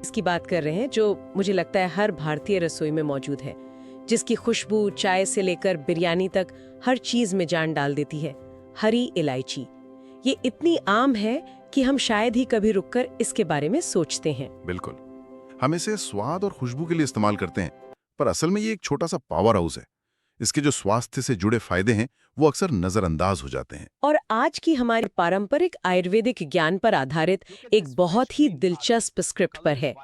इसकी बात कर रहे हैं जो मुझे लगता है हर भारतीय रसोई में मौजूद है, जिसकी खुशबू चाय से लेकर बिरयानी तक हर चीज में जान डाल देती है। हरी इलायची। ये इतनी आम है कि हम शायद ही कभी रुककर इसके बारे में सोचते हैं। बिल्कुल, हम इसे स्वाद और खुशबू के लिए इस्तेमाल करते हैं, पर असल में ये एक छोटा सा पावर हाउस है। इसके जो स्वास्थ्य से जुड़े फायदे हैं वो अक्सर नजरअंदाज हो जाते हैं। और आज की हमारी पारंपरिक आयुर्वेदिक ज्ञान पर आधारित एक बहुत ही दिलचस्प स्क्रिप्ट पर है।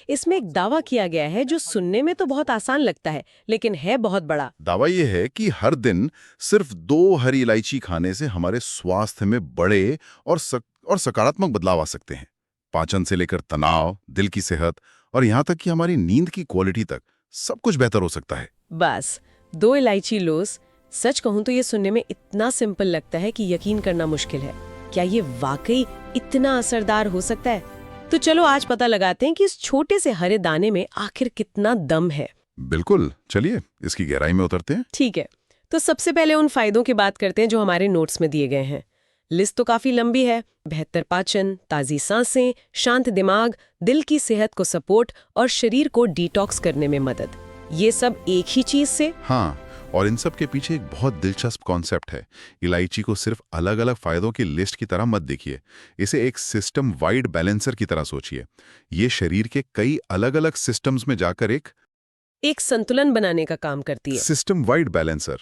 इसमें एक दावा किया गया है जो सुनने में तो बहुत आसान लगता है, लेकिन है बहुत बड़ा। दावा ये है कि हर दिन सिर्फ 2 हरी इलायची खाने से हमारे स्वास्थ्य में बड़े और सकारात्मक बदलाव आ सकते हैं। पाचन से लेकर तनाव, दिल की सेहत और यहाँ तक कि हमारी नींद की क्वालिटी तक सब कुछ बेहतर हो सकता है। बस 2 इलायची लोस। सच कहूं तो ये सुनने में इतना सिंपल लगता है कि यकीन करना मुश्किल है। क्या ये वाकई इतना असरदार हो सकता है? तो चलो आज पता लगाते हैं कि इस छोटे से हरे दाने में आखिर कितना दम है। बिल्कुल, चलिए इसकी गहराई में उतरते हैं। ठीक है, तो सबसे पहले उन फायदों की बात करते हैं जो हमारे नोट्स में दिए गए हैं। लिस्ट तो काफी लंबी है। बेहतर पाचन, ताजी सांसें, शांत दिमाग, दिल की सेहत को सपोर्ट और शरीर को डिटॉक्स करने में मदद। ये सब एक ही चीज से। हाँ, और इन सब के पीछे एक बहुत दिलचस्प कॉन्सेप्ट है। इलायची को सिर्फ अलग अलग फायदों की लिस्ट की तरह मत देखिए, इसे एक सिस्टम वाइड बैलेंसर की तरह सोचिए। ये शरीर के कई अलग अलग सिस्टम्स में जाकर एक संतुलन बनाने का काम करती है। सिस्टम वाइड बैलेंसर,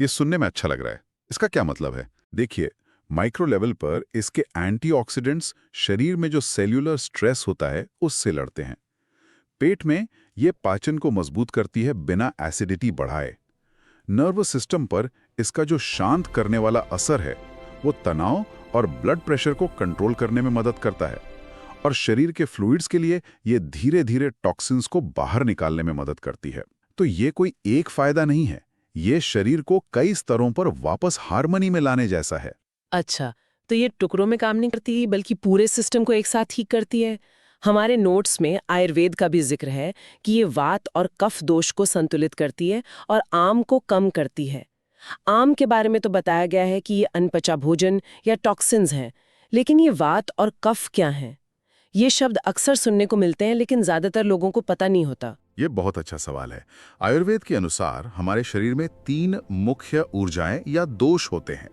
ये सुनने में अच्छा लग रहा है। इसका क्या मतलब है? देखिए, माइक्रो लेवल पर इसके एंटीऑक्सीडेंट्स शरीर में जो सेल्यूलर स्ट्रेस होता है उससे लड़ते हैं। पेट में ये पाचन को मजबूत करती है बिना एसिडिटी बढ़ाए। नर्वस सिस्टम पर इसका जो शांत करने वाला असर है वो तनाव और ब्लड प्रेशर को कंट्रोल करने में मदद करता है। और शरीर के फ्लूइड्स के लिए ये धीरे धीरे टॉक्सिन्स को बाहर निकालने में मदद करती है। तो ये कोई एक फायदा नहीं है, ये शरीर को कई स्तरों पर वापस हार्मनी में लाने जैसा है। अच्छा, तो ये टुकड़ों में काम नहीं करती बल्कि पूरे सिस्टम को एक साथ ठीक करती है। हमारे नोट्स में आयुर्वेद का भी जिक्र है कि ये वात और कफ दोष को संतुलित करती है और आम को कम करती है। आम के बारे में तो बताया गया है कि ये अनपचा भोजन या टॉक्सिन्स हैं, लेकिन ये वात और कफ क्या हैं? ये शब्द अक्सर सुनने को मिलते हैं, लेकिन ज्यादातर लोगों को पता नहीं होता। ये बहुत अच्छा सवाल है। आयुर्वेद के अनुसार हमारे शरीर में 3 मुख्य ऊर्जाएं या दोष होते हैं।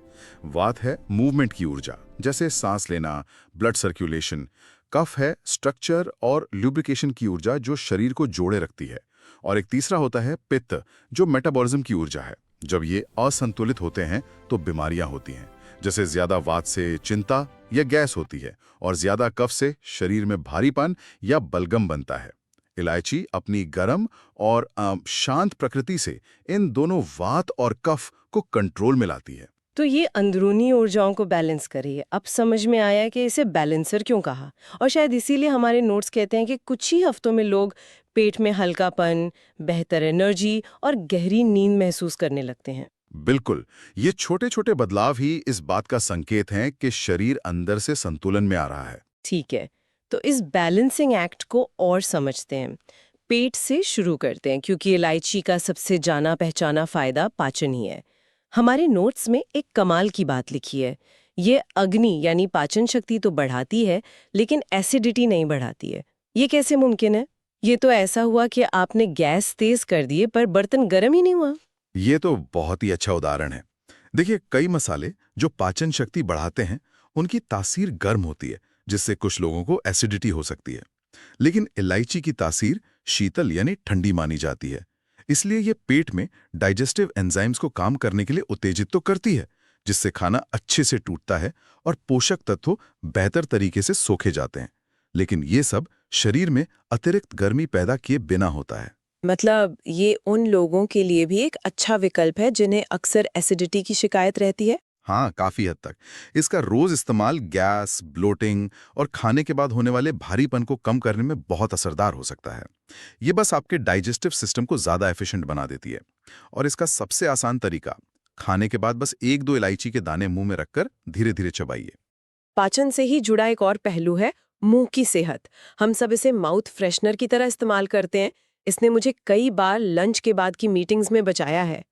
वात है मूवमेंट की ऊर्जा, जैसे सांस लेना, ब्लड सर्कुलेशन। कफ है स्ट्रक्चर और ल्यूब्रिकेशन की ऊर्जा, जो शरीर को जोड़े रखती है। और एक तीसरा होता है पित्त, जो मेटाबॉलिज्म की ऊर्जा है। जब ये असंतुलित होते हैं तो बीमारियां होती हैं, जैसे ज्यादा वात से चिंता या गैस होती है और ज्यादा कफ से शरीर में भारीपन या बलगम बनता है। इलायची अपनी गर्म और शांत प्रकृति से इन दोनों वात और कफ को कंट्रोल में लाती है। तो ये अंदरूनी ऊर्जाओं को बैलेंस करी है। अब समझ में आया कि इसे बैलेंसर क्यों कहा, और शायद इसीलिए हमारे नोट्स कहते हैं कि कुछ ही हफ्तों में लोग पेट में हल्कापन, बेहतर एनर्जी और गहरी नींद महसूस करने लगते हैं। बिल्कुल, ये छोटे छोटे बदलाव ही इस बात का संकेत हैं कि शरीर अंदर से संतुलन में आ रहा है। ठीक है, तो इस बैलेंसिंग एक्ट को और समझते हैं। पेट से शुरू करते हैं, क्योंकि इलायची का सबसे जाना पहचाना फायदा पाचन ही है। हमारे नोट्स में एक कमाल की बात लिखी है। ये अग्नि यानी पाचन शक्ति तो बढ़ाती है, लेकिन एसिडिटी नहीं बढ़ाती है। ये कैसे मुमकिन है? ये तो ऐसा हुआ कि आपने गैस तेज कर दिए पर बर्तन गर्म ही नहीं हुआ। ये तो बहुत ही अच्छा उदाहरण है। देखिए, कई मसाले जो पाचन शक्ति बढ़ाते हैं उनकी तासीर गर्म होती है, जिससे कुछ लोगों को एसिडिटी हो सकती है। लेकिन इलायची की तासीर शीतल यानी ठंडी मानी जाती है। इसलिए ये पेट में डाइजेस्टिव एंजाइम्स को काम करने के लिए उत्तेजित तो करती है, जिससे खाना अच्छे से टूटता है और पोषक तत्व बेहतर तरीके से सोखे जाते हैं। लेकिन ये सब शरीर में अतिरिक्त गर्मी पैदा किए बिना होता है। मतलब ये उन लोगों के लिए भी एक अच्छा विकल्प है जिन्हें अक्सर एसिडिटी की शिकायत रहती है। हाँ, काफी हद तक। इसका रोज इस्तेमाल गैस, ब्लोटिंग और खाने के बाद होने वाले भारीपन को कम करने में बहुत असरदार हो सकता है। ये बस आपके डाइजेस्टिव सिस्टम को ज्यादा एफिशिएंट बना देती है। और इसका सबसे आसान तरीका, खाने के बाद बस 1-2 इलायची के दाने मुंह में रखकर धीरे धीरे चबाइए। पाचन से ही जुड़ा एक और पहलू है मुंह की सेहत। हम सब इसे माउथ फ्रेशनर की तरह इस्तेमाल करते हैं। इसने मुझे कई बार लंच के बाद की मीटिंग्स में बचाया है।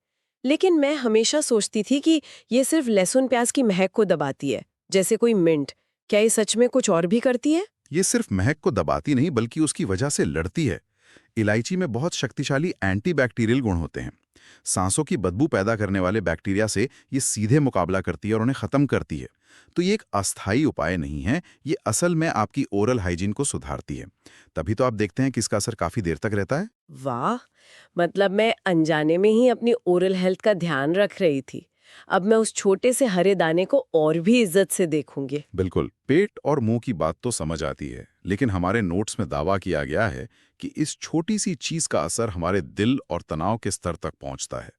लेकिन मैं हमेशा सोचती थी कि ये सिर्फ लहसुन प्याज की महक को दबाती है, जैसे कोई मिंट। क्या ये सच में कुछ और भी करती है? ये सिर्फ महक को दबाती नहीं बल्कि उसकी वजह से लड़ती है। इलायची में बहुत शक्तिशाली एंटीबैक्टीरियल गुण होते हैं। सांसों की बदबू पैदा करने वाले बैक्टीरिया से ये सीधे मुकाबला करती है और उन्हें खत्म करती है। तो ये एक अस्थायी उपाय नहीं है, ये असल में आपकी ओरल हाइजीन को सुधारती है। तभी तो आप देखते हैं कि इसका असर काफी देर तक रहता है। वाह, मतलब मैं अनजाने में ही अपनी ओरल हेल्थ का ध्यान रख रही थी। अब मैं उस छोटे से हरे दाने को और भी इज्जत से देखूंगी। बिल्कुल, पेट और मुंह की बात तो समझ आती है, लेकिन हमारे नोट्स में दावा किया गया है कि इस छोटी सी चीज का असर हमारे दिल और तनाव के स्तर तक पहुंचता है।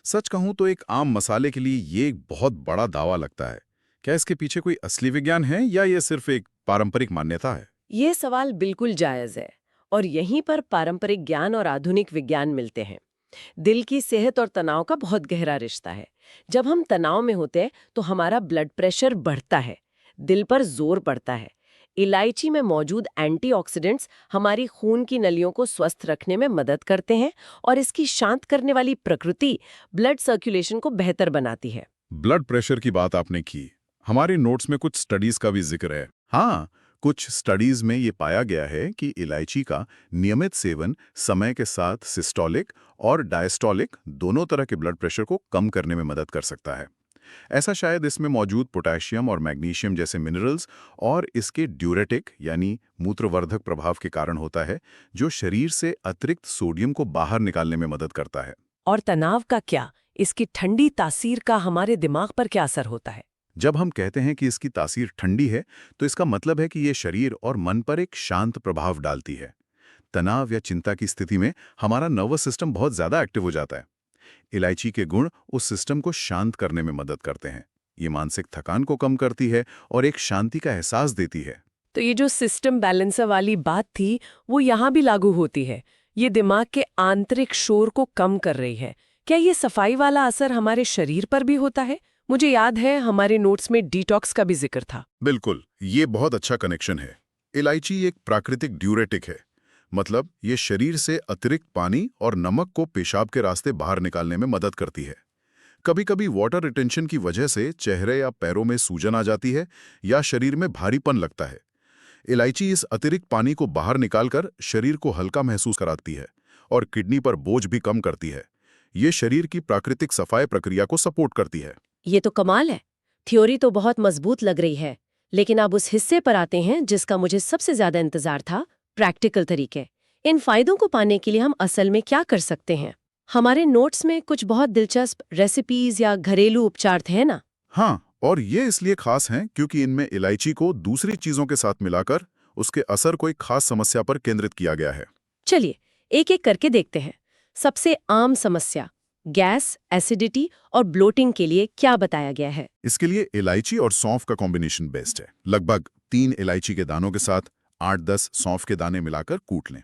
सच कहूं तो एक आम मसाले के लिए ये एक बहुत बड़ा दावा लगता है। क्या इसके पीछे कोई असली विज्ञान है या ये सिर्फ एक पारंपरिक मान्यता है? ये सवाल बिल्कुल जायज है और यहीं पर पारंपरिक ज्ञान और आधुनिक विज्ञान मिलते हैं। दिल की सेहत और तनाव का बहुत गहरा रिश्ता है। जब हम तनाव में होते हैं तो हमारा ब्लड प्रेशर बढ़ता है, दिल पर जोर पड़ता है। इलायची में मौजूद एंटीऑक्सीडेंट्स हमारी खून की नलियों को स्वस्थ रखने में मदद करते हैं और इसकी शांत करने वाली प्रकृति ब्लड सर्कुलेशन को बेहतर बनाती है। ब्लड प्रेशर की बात आपने की। हमारे नोट्स में कुछ स्टडीज का भी जिक्र है। हाँ, कुछ स्टडीज में ये पाया गया है कि इलायची का नियमित सेवन समय के साथ सिस्टोलिक और डायस्टोलिक दोनों तरह के ब्लड प्रेशर को कम करने में मदद कर सकता है। ऐसा शायद इसमें मौजूद पोटेशियम और मैग्नीशियम जैसे मिनरल्स और इसके ड्यूरेटिक यानी मूत्रवर्धक प्रभाव के कारण होता है, जो शरीर से अतिरिक्त सोडियम को बाहर निकालने में मदद करता है। और तनाव का क्या? इसकी ठंडी तासीर का हमारे दिमाग पर क्या असर होता है? जब हम कहते हैं कि इसकी तासीर ठंडी है, तो इसका मतलब है कि ये शरीर और मन पर एक शांत प्रभाव डालती है। तनाव या चिंता की स्थिति में हमारा नर्वस सिस्टम बहुत ज्यादा एक्टिव हो जाता है। इलायची के गुण उस सिस्टम को शांत करने में मदद करते हैं। ये मानसिक थकान को कम करती है और एक शांति का एहसास देती है। तो ये जो सिस्टम बैलेंसर वाली बात थी, वो यहाँ भी लागू होती है। ये दिमाग के आंतरिक शोर को कम कर रही है। क्या ये सफाई वाला असर हमारे शरीर पर भी होता है? मुझे याद है हमारे नोट्स में डिटॉक्स का भी जिक्र था। बिल्कुल, ये बहुत अच्छा कनेक्शन है। इलायची एक प्राकृतिक ड्यूरेटिक है, मतलब ये शरीर से अतिरिक्त पानी और नमक को पेशाब के रास्ते बाहर निकालने में मदद करती है। कभी-कभी वाटर रिटेंशन की वजह से चेहरे या पैरों में सूजन आ जाती है या शरीर में भारीपन लगता है। इलायची इस अतिरिक्त पानी को बाहर निकालकर शरीर को हल्का महसूस कराती है और किडनी पर बोझ भी कम करती है। ये शरीर की प्राकृतिक सफाई प्रक्रिया को सपोर्ट करती है। ये तो कमाल है। थ्योरी तो बहुत मजबूत लग रही है, लेकिन अब उस हिस्से पर आते हैं जिसका मुझे सबसे ज्यादा इंतजार था, प्रैक्टिकल तरीके। इन फायदों को पाने के लिए हम असल में क्या कर सकते हैं? हमारे नोट्स में कुछ बहुत दिलचस्प रेसिपीज या घरेलू उपचार थे ना? हाँ, और ये इसलिए खास हैं क्योंकि इनमें इलायची को दूसरी चीजों के साथ मिलाकर उसके असर कोई खास समस्या पर केंद्रित किया गया है। चलिए एक एक करके देखते हैं। सबसे आम समस्या गैस, एसिडिटी और ब्लोटिंग के लिए क्या बताया गया है? इसके लिए इलायची और सौंफ का कॉम्बिनेशन बेस्ट है। लगभग 3 इलायची के दानों के साथ 8-10 सौंफ के दाने मिलाकर कूट लें।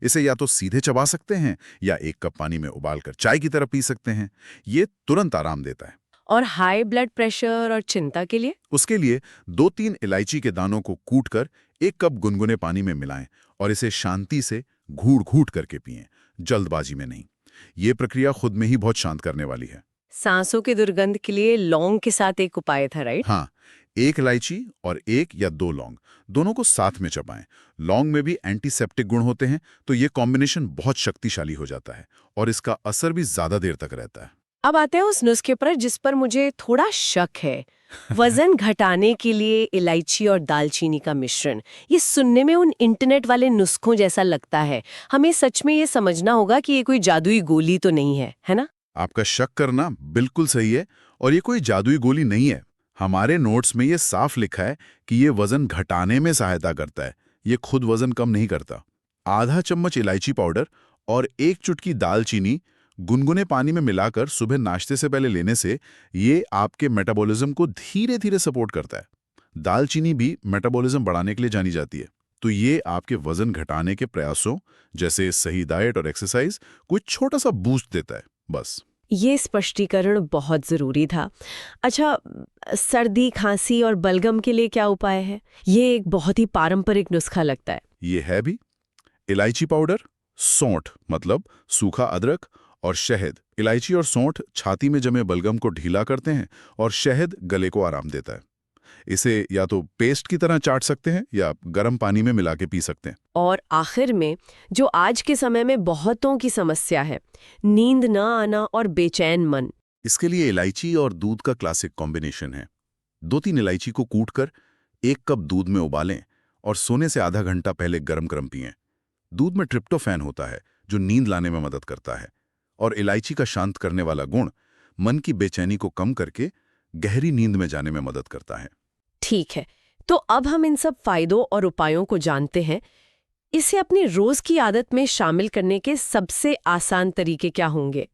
इसे या तो सीधे चबा सकते हैं या 1 कप पानी में उबालकर चाय की तरह पी सकते हैं। ये तुरंत आराम देता है। और हाई ब्लड प्रेशर और चिंता के लिए? उसके लिए 2-3 इलायची के दानों को कूटकर 1 कप गुनगुने पानी में मिलाएं और इसे शांति से घूट-घूट करके पिएं, जल्दबाजी में नहीं। ये प्रक्रिया खुद में ही बहुत शांत करने वाली है। सांसों की दुर्गंध के लिए लौंग के साथ एक उपाय था, राइट? हाँ, 1 इलायची और 1 या 2 लौंग, दोनों को साथ में चबाएं। लौंग में भी एंटीसेप्टिक गुण होते हैं, तो ये कॉम्बिनेशन बहुत शक्तिशाली हो जाता है और इसका असर भी ज्यादा देर तक रहता है। अब आते हैं उस नुस्खे पर जिस पर मुझे थोड़ा शक है। वजन घटाने के लिए इलायची और दालचीनी का मिश्रण। ये सुनने में उन इंटरनेट वाले नुस्खों जैसा लगता है। हमें सच में ये समझना होगा कि ये कोई जादुई गोली तो नहीं है ना? आपका शक करना बिल्कुल सही है और ये कोई जादुई गोली नहीं है। हमारे नोट्स में ये साफ लिखा है कि ये वजन घटाने में सहायता करता है, ये खुद वजन कम नहीं करता। आधा चम्मच इलायची पाउडर और 1 चुटकी दालचीनी गुनगुने पानी में मिलाकर सुबह नाश्ते से पहले लेने से ये आपके मेटाबॉलिज्म को धीरे धीरे सपोर्ट करता है। दालचीनी भी मेटाबॉलिज्म बढ़ाने के लिए जानी जाती है, तो ये आपके वजन घटाने के प्रयासों जैसे सही डाइट और एक्सरसाइज को एक छोटा सा बूस्ट देता है, बस। ये स्पष्टीकरण बहुत जरूरी था। अच्छा, सर्दी, खांसी और बलगम के लिए क्या उपाय है? ये एक बहुत ही पारंपरिक नुस्खा लगता है। ये है भी इलायची पाउडर, सौंठ मतलब सूखा अदरक और शहद। इलायची और सौंठ छाती में जमे बलगम को ढीला करते हैं और शहद गले को आराम देता है। इसे या तो पेस्ट की तरह चाट सकते हैं या गर्म पानी में मिला के पी सकते हैं। और आखिर में जो आज के समय में बहुतों की समस्या है, नींद न आना और बेचैन मन। इसके लिए इलायची और दूध का क्लासिक कॉम्बिनेशन है। 2-3 इलायची को कूटकर 1 कप दूध में उबालें और सोने से आधा घंटा पहले गरम पिएं। दूध में ट्रिप्टोफैन होता है जो नींद लाने में मदद करता है, और इलायची का शांत करने वाला गुण मन की बेचैनी को कम करके गहरी नींद में जाने में मदद करता है। ठीक है, तो अब हम इन सब फायदों और उपायों को जानते हैं। इसे अपनी रोज की आदत में शामिल करने के सबसे आसान तरीके क्या होंगे?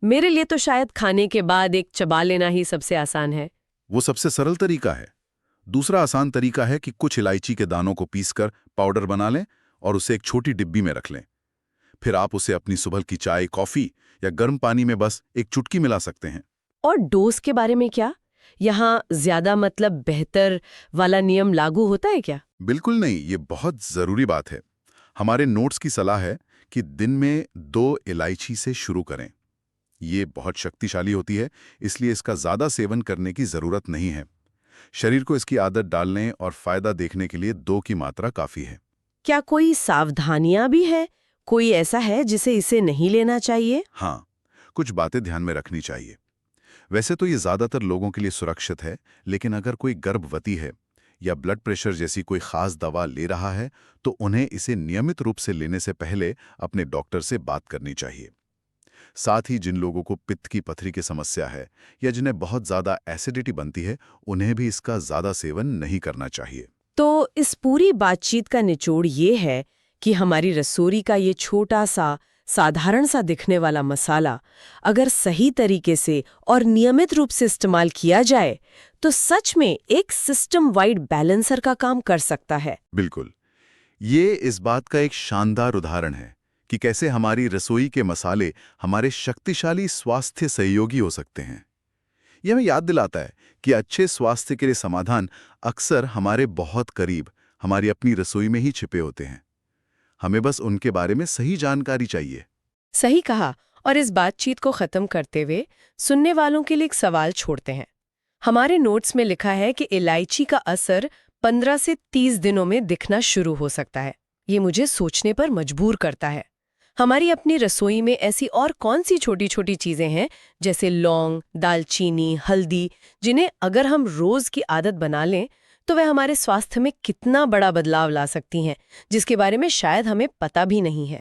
मेरे लिए तो शायद खाने के बाद एक चबा लेना ही सबसे आसान है। वो सबसे सरल तरीका है। दूसरा आसान तरीका है कि कुछ इलायची के दानों को पीसकर पाउडर बना लें और उसे एक छोटी डिब्बी में रख लें। फिर आप उसे अपनी सुबह की चाय, कॉफी या गर्म पानी में बस एक चुटकी मिला सकते हैं। और डोज के बारे में क्या? यहाँ ज्यादा मतलब बेहतर वाला नियम लागू होता है क्या? बिल्कुल नहीं, ये बहुत जरूरी बात है। हमारे नोट्स की सलाह है कि दिन में 2 इलायची से शुरू करें। ये बहुत शक्तिशाली होती है, इसलिए इसका ज्यादा सेवन करने की जरूरत नहीं है। शरीर को इसकी आदत डालने और फायदा देखने के लिए 2 की मात्रा काफी है। क्या कोई सावधानियां भी है? कोई ऐसा है जिसे इसे नहीं लेना चाहिए? हाँ, कुछ बातें ध्यान में रखनी चाहिए। वैसे तो ये ज्यादातर लोगों के लिए सुरक्षित है, लेकिन अगर कोई गर्भवती है या ब्लड प्रेशर जैसी कोई खास दवा ले रहा है तो उन्हें इसे नियमित रूप से लेने से पहले अपने डॉक्टर से बात करनी चाहिए। साथ ही जिन लोगों को पित्त की पथरी की समस्या है या जिन्हें बहुत ज्यादा एसिडिटी बनती है, उन्हें भी इसका ज्यादा सेवन नहीं करना चाहिए। तो इस पूरी बातचीत का निचोड़ ये है कि हमारी रसोई का ये छोटा सा साधारण सा दिखने वाला मसाला अगर सही तरीके से और नियमित रूप से इस्तेमाल किया जाए तो सच में एक सिस्टम वाइड बैलेंसर का काम कर सकता है। बिल्कुल, ये इस बात का एक शानदार उदाहरण है कि कैसे हमारी रसोई के मसाले हमारे शक्तिशाली स्वास्थ्य सहयोगी हो सकते हैं। यह हमें याद दिलाता है कि अच्छे स्वास्थ्य के लिए समाधान अक्सर हमारे बहुत करीब, हमारी अपनी रसोई में ही छिपे होते हैं। हमें बस उनके बारे में सही जानकारी चाहिए। सही कहा। और इस बातचीत को खत्म करते हुए सुनने वालों के लिए एक सवाल छोड़ते हैं। हमारे नोट्स में लिखा है कि इलायची का असर 15 से 30 दिनों में दिखना शुरू हो सकता है। ये मुझे सोचने पर मजबूर करता है। हमारी अपनी रसोई में ऐसी और कौन सी छोटी छोटी चीजें हैं जैसे लौंग, दालचीनी, हल्दी, जिन्हें अगर हम रोज की आदत बना लें तो वह हमारे स्वास्थ्य में कितना बड़ा बदलाव ला सकती हैं, जिसके बारे में शायद हमें पता भी नहीं है।